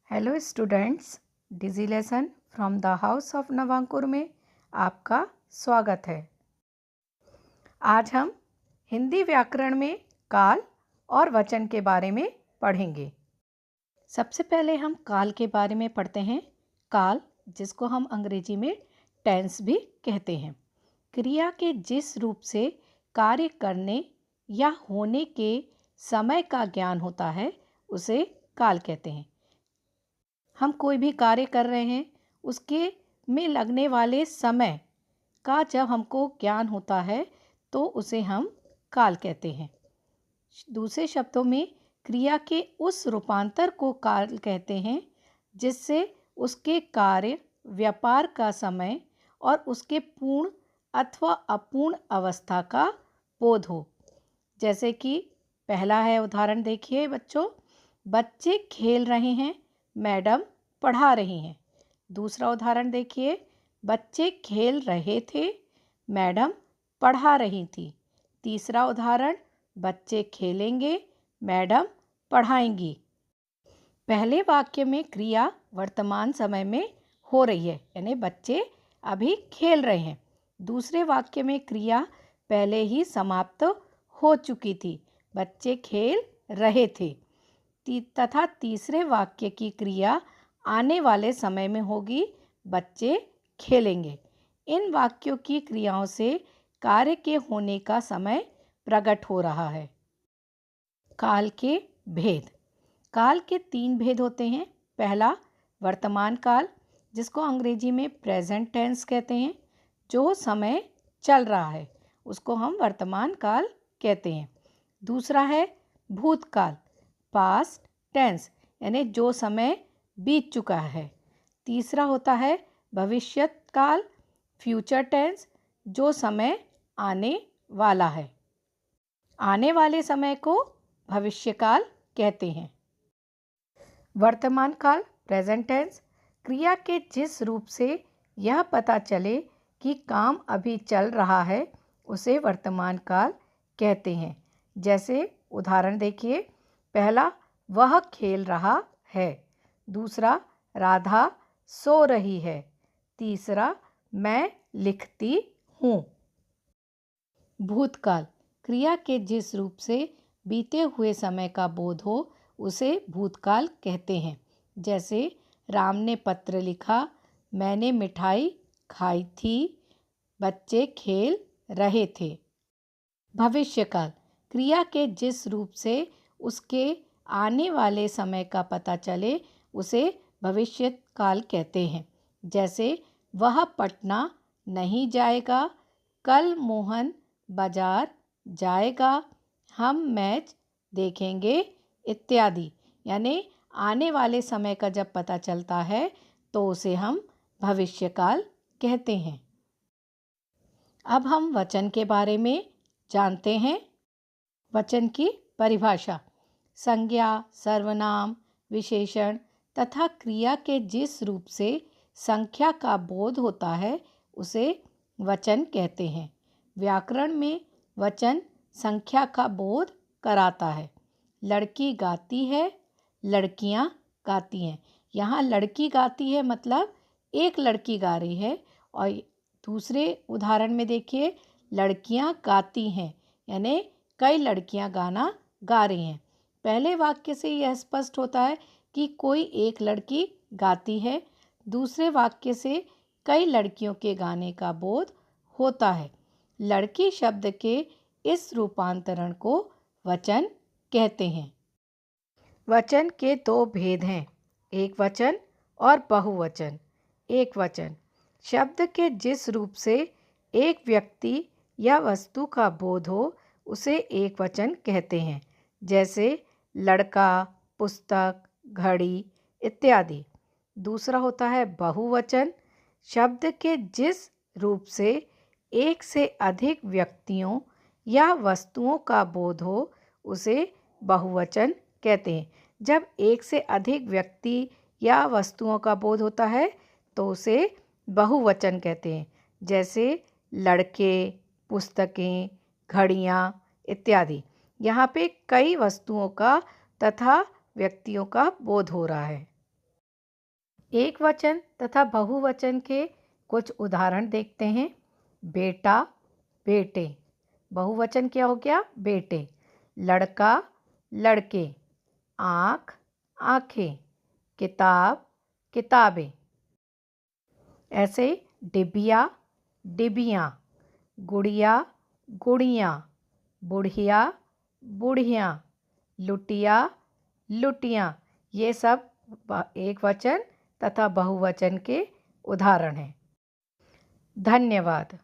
Hello students, digi lesson from the house of Navankur में आपका स्वागत है। आज हम हिंदी व्याकरण में काल और वचन के बारे में पढ़ेंगे। सबसे पहले हम काल के बारे में पढ़ते हैं। काल, जिसको हम अंग्रेजी में टेंस भी कहते हैं, क्रिया के जिस रूप से कार्य करने या होने के समय का ज्ञान होता है उसे काल कहते हैं। हम कोई भी कार्य कर रहे हैं, उसके में लगने वाले समय का जब हमको ज्ञान होता है तो उसे हम काल कहते हैं। दूसरे शब्दों में क्रिया के उस रूपांतर को काल कहते हैं जिससे उसके कार्य, व्यापार का समय और उसके पूर्ण अथवा अपूर्ण अवस्था का बोध हो। जैसे कि पहला है उदाहरण, देखिए बच्चों, बच्चे खेल रहे हैं, मैडम पढ़ा रही हैं। दूसरा उदाहरण देखिए, बच्चे खेल रहे थे, मैडम पढ़ा रही थी। तीसरा उदाहरण, बच्चे खेलेंगे, मैडम पढ़ाएंगी। पहले वाक्य में क्रिया वर्तमान समय में हो रही है, यानी बच्चे अभी खेल रहे हैं। दूसरे वाक्य में क्रिया पहले ही समाप्त हो चुकी थी, बच्चे खेल रहे थे। तथा तीसरे वाक्य की क्रिया आने वाले समय में होगी, बच्चे खेलेंगे। इन वाक्यों की क्रियाओं से कार्य के होने का समय प्रकट हो रहा है। काल के भेद। काल के 3 भेद होते हैं। पहला, वर्तमान काल, जिसको अंग्रेजी में प्रेजेंट टेंस कहते हैं। जो समय चल रहा है उसको हम वर्तमान काल कहते हैं। दूसरा है भूतकाल, पास्ट टेंस, यानी जो समय बीत चुका है। तीसरा होता है भविष्यत काल, फ्यूचर टेंस, जो समय आने वाला है। आने वाले समय को भविष्यकाल कहते हैं। वर्तमान काल, प्रेजेंट टेंस, क्रिया के जिस रूप से यह पता चले कि काम अभी चल रहा है उसे वर्तमान काल कहते हैं। जैसे उदाहरण देखिए, पहला, वह खेल रहा है। दूसरा, राधा सो रही है। तीसरा, मैं लिखती हूँ। भूतकाल, क्रिया के जिस रूप से बीते हुए समय का बोध हो उसे भूतकाल कहते हैं। जैसे राम ने पत्र लिखा, मैंने मिठाई खाई थी, बच्चे खेल रहे थे। भविष्यकाल, क्रिया के जिस रूप से उसके आने वाले समय का पता चले उसे भविष्यकाल कहते हैं। जैसे वह पटना नहीं जाएगा, कल मोहन बाजार जाएगा, हम मैच देखेंगे इत्यादि। यानी आने वाले समय का जब पता चलता है तो उसे हम भविष्यकाल कहते हैं। अब हम वचन के बारे में जानते हैं। वचन की परिभाषा। संज्ञा, सर्वनाम, विशेषण तथा क्रिया के जिस रूप से संख्या का बोध होता है उसे वचन कहते हैं। व्याकरण में वचन संख्या का बोध कराता है। लड़की गाती है, लड़कियां गाती हैं। यहाँ लड़की गाती है मतलब एक लड़की गा रही है, और दूसरे उदाहरण में देखिए, लड़कियां गाती हैं, यानी कई लड़कियां गाना गा रही हैं। पहले वाक्य से यह स्पष्ट होता है कि कोई एक लड़की गाती है। दूसरे वाक्य से कई लड़कियों के गाने का बोध होता है। लड़की शब्द के इस रूपांतरण को वचन कहते हैं। वचन के 2 भेद हैं, एक वचन और बहुवचन। एक वचन, शब्द के जिस रूप से एक व्यक्ति या वस्तु का बोध हो उसे एक वचन कहते हैं। जैसे लड़का, पुस्तक, घड़ी इत्यादि। दूसरा होता है बहुवचन, शब्द के जिस रूप से एक से अधिक व्यक्तियों या वस्तुओं का बोध हो उसे बहुवचन कहते हैं। जब एक से अधिक व्यक्ति या वस्तुओं का बोध होता है तो उसे बहुवचन कहते हैं। जैसे लड़के, पुस्तकें, घड़ियाँ इत्यादि। यहाँ पे कई वस्तुओं का तथा व्यक्तियों का बोध हो रहा है। एक वचन तथा बहुवचन के कुछ उदाहरण देखते हैं। बेटा, बेटे। बहुवचन क्या हो गया? बेटे। लड़का, लड़के। आँख, आँखें। किताब, किताबें। ऐसे डिबिया, डिबियाँ। गुड़िया, गुड़ियाँ। बुढ़िया, बुढ़ियाँ। लुटिया, लुटियाँ। ये सब एक वचन तथा बहुवचन के उदाहरण हैं। धन्यवाद।